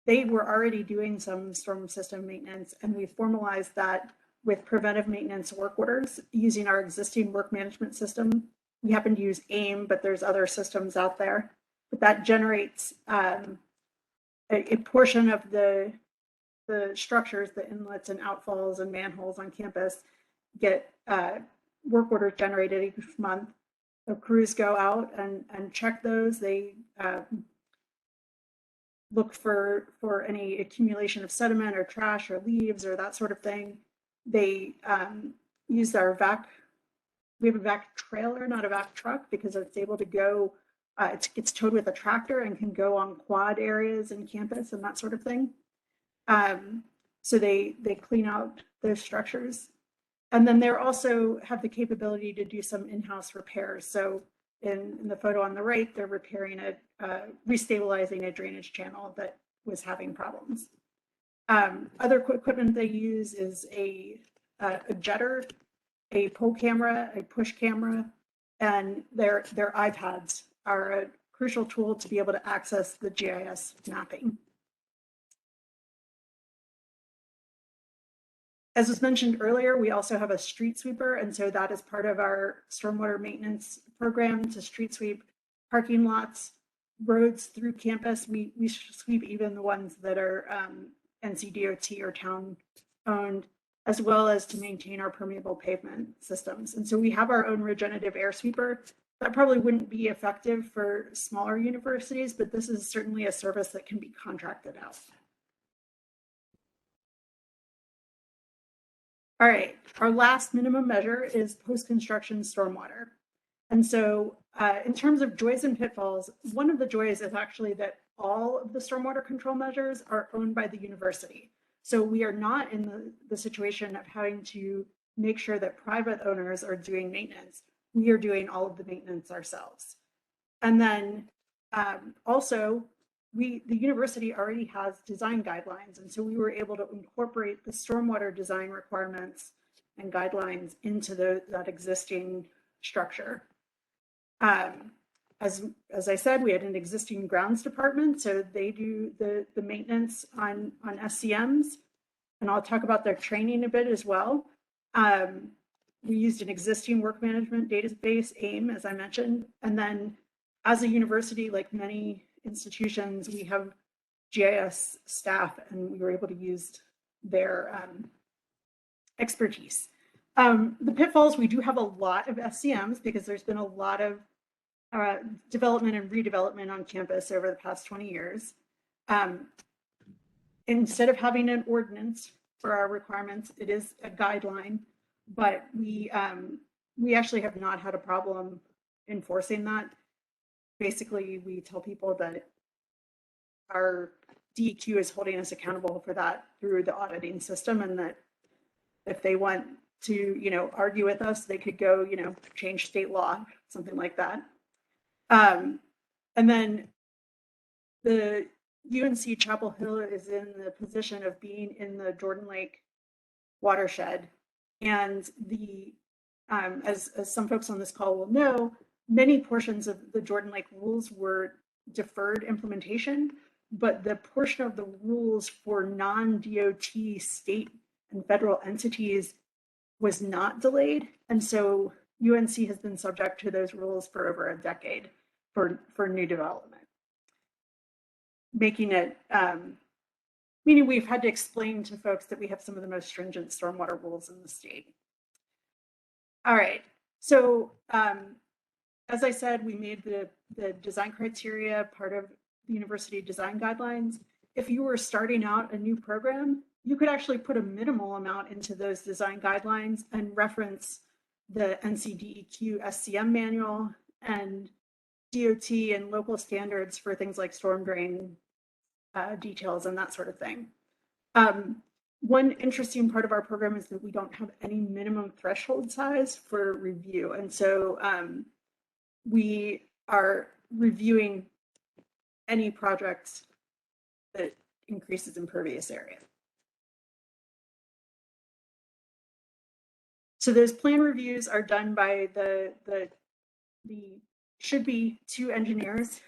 they were already doing some storm system maintenance, and we formalized that with preventive maintenance work orders using our existing work management system. We happen to use AIM, but there's other systems out there. But that generates a portion of the structures, the inlets and outfalls and manholes on campus get work orders generated each month. The crews go out and check those. They look for any accumulation of sediment or trash or leaves or that sort of thing. They use our vac. We have a vac trailer, not a vac truck, because it's able to go. It's towed with a tractor and can go on quad areas in campus and that sort of thing. So they clean out those structures, and then they also have the capability to do some in-house repairs. So in the photo on the right, they're repairing restabilizing a drainage channel that was having problems. Other equipment they use is a jetter, a pole camera, a push camera, and their iPads are a crucial tool to be able to access the GIS mapping. As was mentioned earlier, we also have a street sweeper, and so that is part of our stormwater maintenance program to street sweep parking lots, roads through campus. We sweep even the ones that are NCDOT or town owned, as well as to maintain our permeable pavement systems. And so we have our own regenerative air sweeper. That probably wouldn't be effective for smaller universities, but this is certainly a service that can be contracted out. All right, our last minimum measure is post-construction stormwater. And so in terms of joys and pitfalls, one of the joys is actually that all of the stormwater control measures are owned by the university. So we are not in the situation of having to make sure that private owners are doing maintenance. We are doing all of the maintenance ourselves. And then also, the university already has design guidelines. And so we were able to incorporate the stormwater design requirements and guidelines into that existing structure. As I said, we had an existing grounds department, so they do the maintenance on SCMs, and I'll talk about their training a bit as well. We used an existing work management database, AIM, as I mentioned, and then as a university, like many institutions, we have GIS staff, and we were able to use their expertise. The pitfalls, we do have a lot of SCMs because there's been a lot of development and redevelopment on campus over the past 20 years. Instead of having an ordinance for our requirements, it is a guideline, but we actually have not had a problem enforcing that. Basically, we tell people that our DEQ is holding us accountable for that through the auditing system, and that if they want to, argue with us, they could go, change state law, something like that. And then the UNC Chapel Hill is in the position of being in the Jordan Lake watershed. And as some folks on this call will know, many portions of the Jordan Lake rules were deferred implementation, but the portion of the rules for non-DOT state and federal entities was not delayed. And so UNC has been subject to those rules for over a decade for new development. Making it, meaning we've had to explain to folks that we have some of the most stringent stormwater rules in the state. All right, so as I said, we made the design criteria part of the university design guidelines. If you were starting out a new program, you could actually put a minimal amount into those design guidelines and reference the NCDEQ SCM manual and DOT and local standards for things like storm drain details and that sort of thing. One interesting part of our program is that we don't have any minimum threshold size for review. And so we are reviewing any projects that increases impervious area. So those plan reviews are done by the should be 2 engineers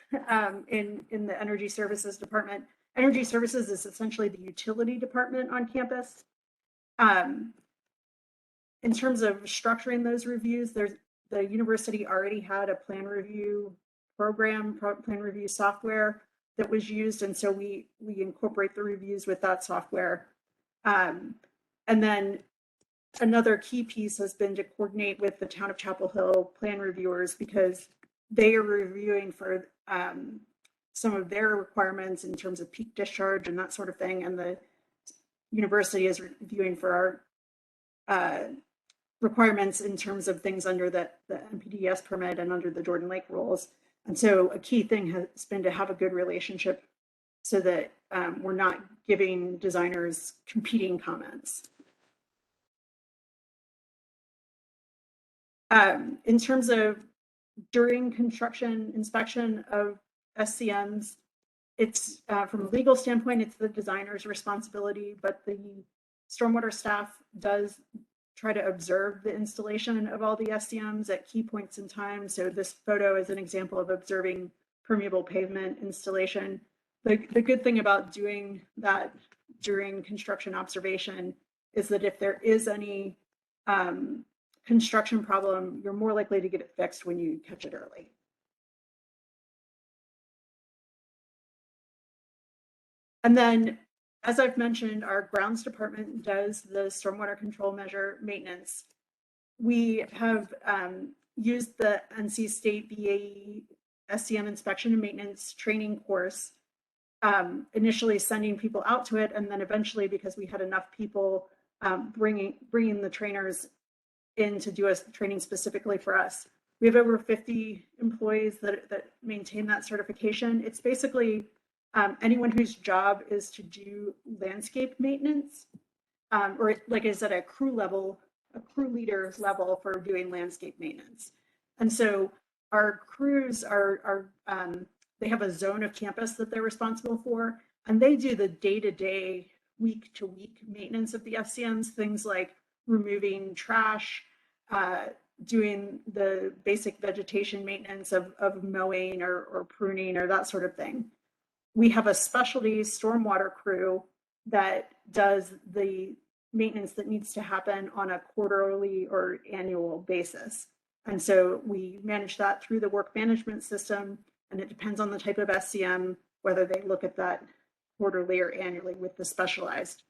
in the Energy Services Department. Energy Services is essentially the utility department on campus. In terms of structuring those reviews, the university already had a plan review program, plan review software that was used, and so we incorporate the reviews with that software. And then another key piece has been to coordinate with the town of Chapel Hill plan reviewers, because they are reviewing for some of their requirements in terms of peak discharge and that sort of thing, and the university is reviewing for our requirements in terms of things under the NPDES permit and under the Jordan Lake rules. And so a key thing has been to have a good relationship so that we're not giving designers competing comments. In terms of during construction inspection of SCMs, it's from a legal standpoint, it's the designer's responsibility, but the stormwater staff does try to observe the installation of all the SCMs at key points in time. So this photo is an example of observing permeable pavement installation. The good thing about doing that during construction observation is that if there is any construction problem, you're more likely to get it fixed when you catch it early. And then, as I've mentioned, our grounds department does the stormwater control measure maintenance. We have used the NC State BAE SCM inspection and maintenance training course, initially sending people out to it, and then eventually, because we had enough people bringing the trainers in to do a training specifically for us. We have over 50 employees that maintain that certification. It's basically anyone whose job is to do landscape maintenance, or like I said, a crew leader level for doing landscape maintenance. And so our crews they have a zone of campus that they're responsible for, and they do the day-to-day, week-to-week maintenance of the FCMs, things like removing trash, doing the basic vegetation maintenance of mowing or pruning or that sort of thing. We have a specialty stormwater crew that does the maintenance that needs to happen on a quarterly or annual basis. And so we manage that through the work management system, and it depends on the type of SCM, whether they look at that quarterly or annually with the specialized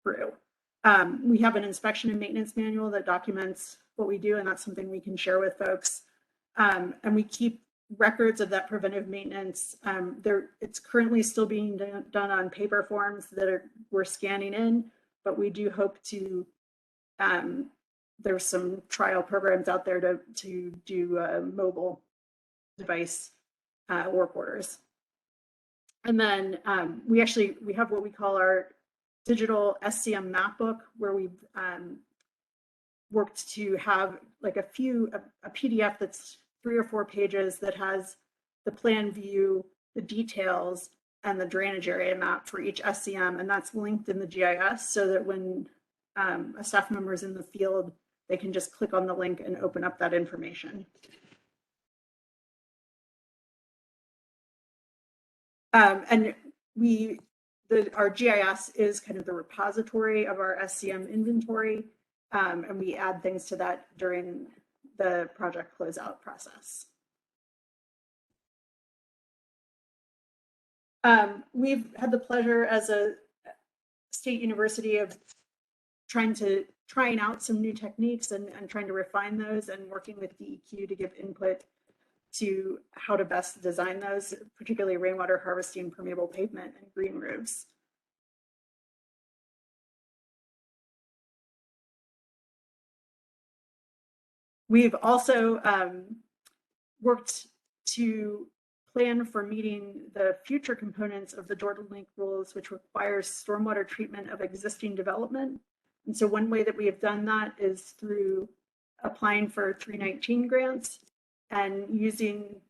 crew. We have an inspection and maintenance manual that documents what we do, and that's something we can share with folks. And we keep records of that preventive maintenance. It's currently still being done on paper forms that we're scanning in, but we do hope to, there's some trial programs out there to do mobile device work orders. And then we have what we call our digital SCM map book, where we've worked to have like a PDF that's 3 or 4 pages that has the plan view, the details, and the drainage area map for each SCM, and that's linked in the GIS so that when a staff member is in the field, they can just click on the link and open up that information. And our GIS is kind of the repository of our SCM inventory, and we add things to that during the project closeout process. We've had the pleasure as a state university of trying out some new techniques and trying to refine those, and working with DEQ to give input to how to best design those, particularly rainwater harvesting, permeable pavement, and green roofs. We've also worked to plan for meeting the future components of the Jordan Link rules, which requires stormwater treatment of existing development. And so one way that we have done that is through applying for 319 grants and using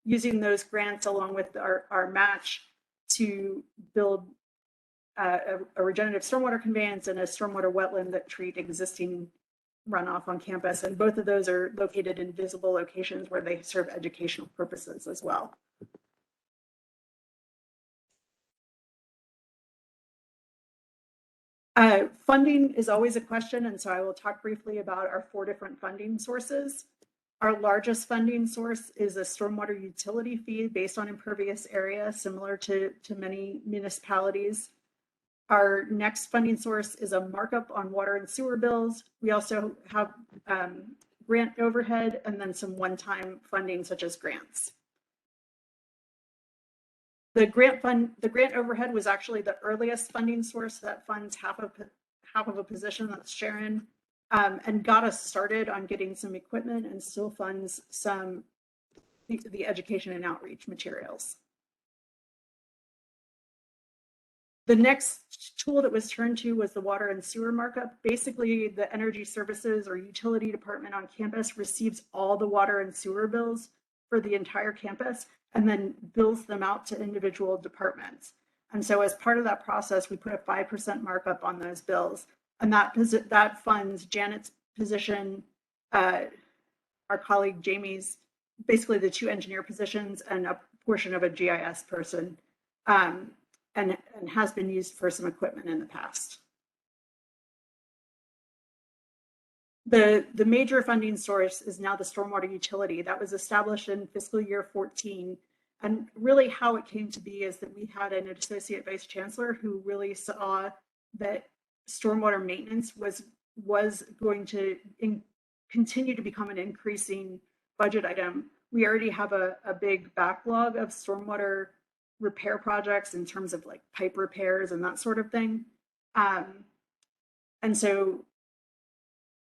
those grants along with our match to build a regenerative stormwater conveyance and a stormwater wetland that treat existing runoff on campus. And both of those are located in visible locations where they serve educational purposes as well. Funding is always a question, and so I will talk briefly about our 4 different funding sources. Our largest funding source is a stormwater utility fee based on impervious area, similar to many municipalities. Our next funding source is a markup on water and sewer bills. We also have grant overhead and then some one-time funding such as grants. The grant overhead was actually the earliest funding source that funds half of a position. That's Sharon, and got us started on getting some equipment and still funds some the education and outreach materials. The next tool that was turned to was the water and sewer markup. Basically, the energy services or utility department on campus receives all the water and sewer bills for the entire campus and then bills them out to individual departments. And so as part of that process, we put a 5% markup on those bills. And that funds Janet's position, our colleague Jamie's, basically the 2 engineer positions and a portion of a GIS person. And has been used for some equipment in the past. The major funding source is now the stormwater utility that was established in fiscal year 14 And really how it came to be is that we had an associate vice chancellor who really saw that stormwater maintenance was going to continue to become an increasing budget item. We already have a big backlog of stormwater repair projects in terms of like pipe repairs and that sort of thing. And so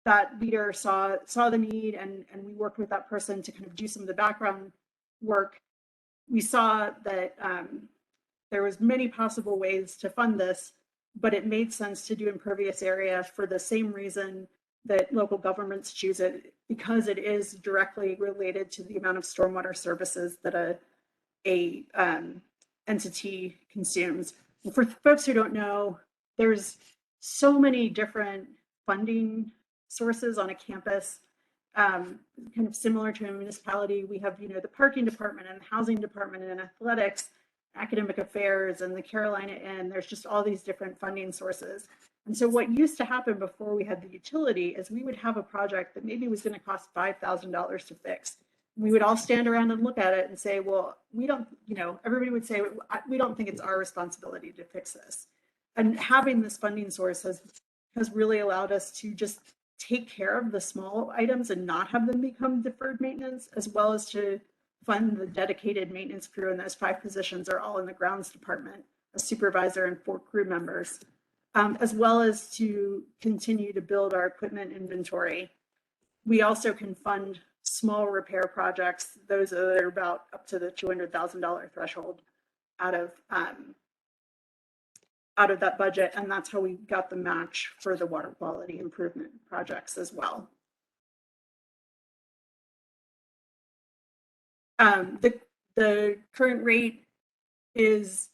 that leader saw the need, and we worked with that person to kind of do some of the background work. We saw that there was many possible ways to fund this, but it made sense to do impervious area for the same reason that local governments choose it, because it is directly related to the amount of stormwater services that a entity consumes. And for folks who don't know, there's so many different funding sources on a campus, kind of similar to a municipality. We have, you know, the parking department and the housing department and athletics, academic affairs, and the Carolina Inn. There's just all these different funding sources. And so what used to happen before we had the utility is we would have a project that maybe was going to cost $5,000 to fix. We would all stand around and look at it and say, well, we don't, you know, everybody would say, we don't think it's our responsibility to fix this. And having this funding source has really allowed us to just take care of the small items and not have them become deferred maintenance, as well as to fund the dedicated maintenance crew. And those 5 positions are all in the grounds department, a supervisor and 4 crew members, as well as to continue to build our equipment inventory. We also can fund small repair projects, those that are about up to the $200,000 threshold out of that budget, and that's how we got the match for the water quality improvement projects as well. The current rate is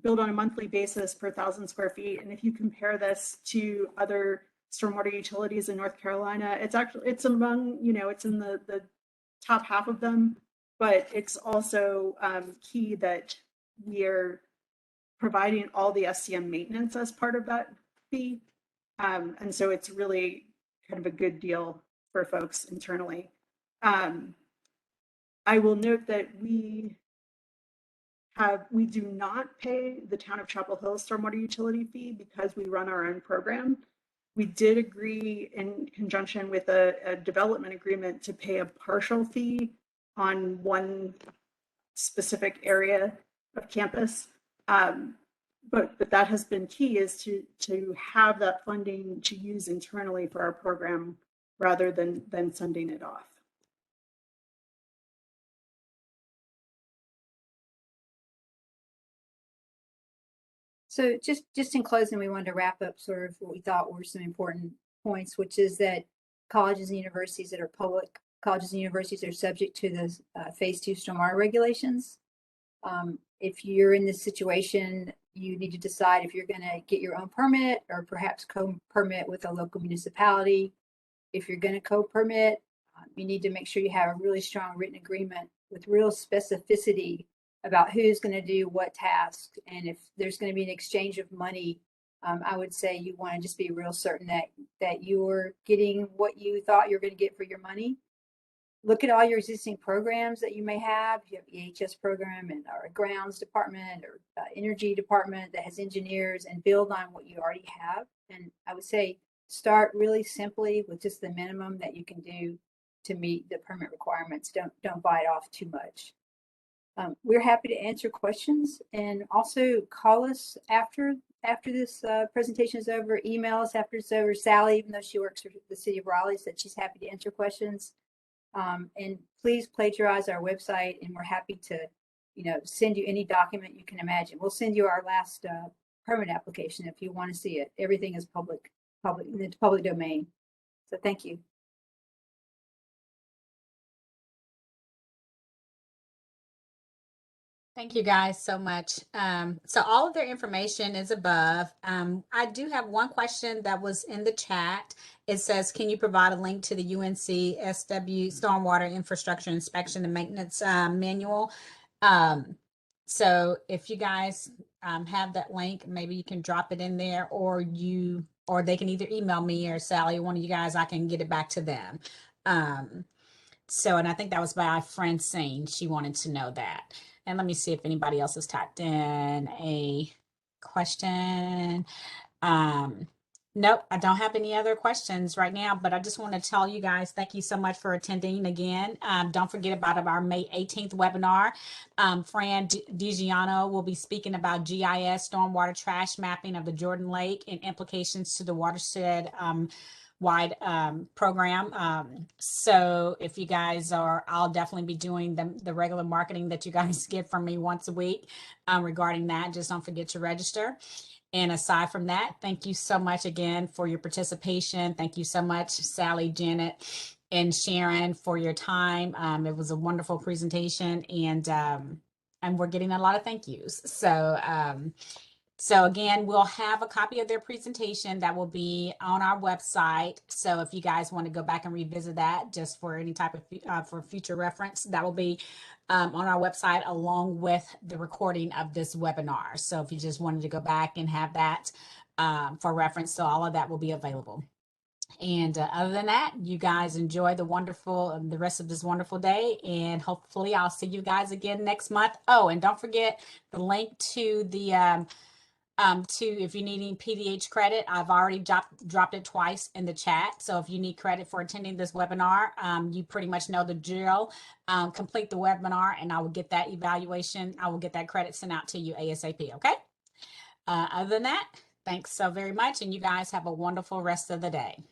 billed on a monthly basis per 1,000 square feet, and if you compare this to other stormwater utilities in North Carolina, it's among, you know, it's in the top half of them, but it's also key that we are providing all the SCM maintenance as part of that fee. And so it's really kind of a good deal for folks internally. I will note that we do not pay the town of Chapel Hill stormwater utility fee because we run our own program. We did agree in conjunction with a development agreement to pay a partial fee on one specific area of campus. But that has been key, is to have that funding to use internally for our program rather than sending it off. So just in closing, we wanted to wrap up sort of what we thought were some important points, which is that colleges and universities that are public, colleges and universities are subject to the phase 2 stormwater regulations. If you're in this situation, you need to decide if you're going to get your own permit or perhaps co-permit with a local municipality. If you're going to co-permit, you need to make sure you have a really strong written agreement with real specificity about who's going to do what task. And if there's going to be an exchange of money, I would say you want to just be real certain that you're getting what you thought you're going to get for your money. Look at all your existing programs that you may have. You have EHS program and our grounds department or energy department that has engineers, and build on what you already have. And I would say start really simply with just the minimum that you can do to meet the permit requirements. Don't bite off too much. We're happy to answer questions, and also call us after this presentation is over. Email us after it's over. Sally, even though she works for the city of Raleigh, said she's happy to answer questions. And please plagiarize our website, and we're happy to, send you any document you can imagine. We'll send you our last permit application if you want to see it. Everything is public in the public domain. So thank you. Thank you guys so much. So all of their information is above. I do have one question that was in the chat. It says, can you provide a link to the UNC SW Stormwater Infrastructure Inspection and Maintenance Manual? So if you guys have that link, maybe you can drop it in there, or they can either email me or Sally, one of you guys, I can get it back to them. So, and I think that was by Francine. She wanted to know that. And let me see if anybody else has typed in a question. Nope, I don't have any other questions right now, but I just want to tell you guys, thank you so much for attending again. Don't forget about our May 18th webinar. Fran DiGiano will be speaking about GIS, stormwater trash mapping of the Jordan Lake and implications to the watershed wide program. So if you guys are, I'll definitely be doing the regular marketing that you guys get from me once a week regarding that. Just don't forget to register. And aside from that, thank you so much again for your participation. Thank you so much, Sally, Janet, and Sharon, for your time. It was a wonderful presentation, and we're getting a lot of thank yous. So again, we'll have a copy of their presentation that will be on our website. So if you guys want to go back and revisit that just for any type of for future reference, that will be on our website along with the recording of this webinar. So if you just wanted to go back and have that for reference, so all of that will be available. And other than that, you guys enjoy the rest of this wonderful day, and hopefully I'll see you guys again next month. Oh, and don't forget the link to the if you need any PDH credit, I've already dropped it twice in the chat. So if you need credit for attending this webinar, you pretty much know the drill. Complete the webinar and I will get that evaluation. I will get that credit sent out to you ASAP. Okay. Other than that, thanks so very much. And you guys have a wonderful rest of the day.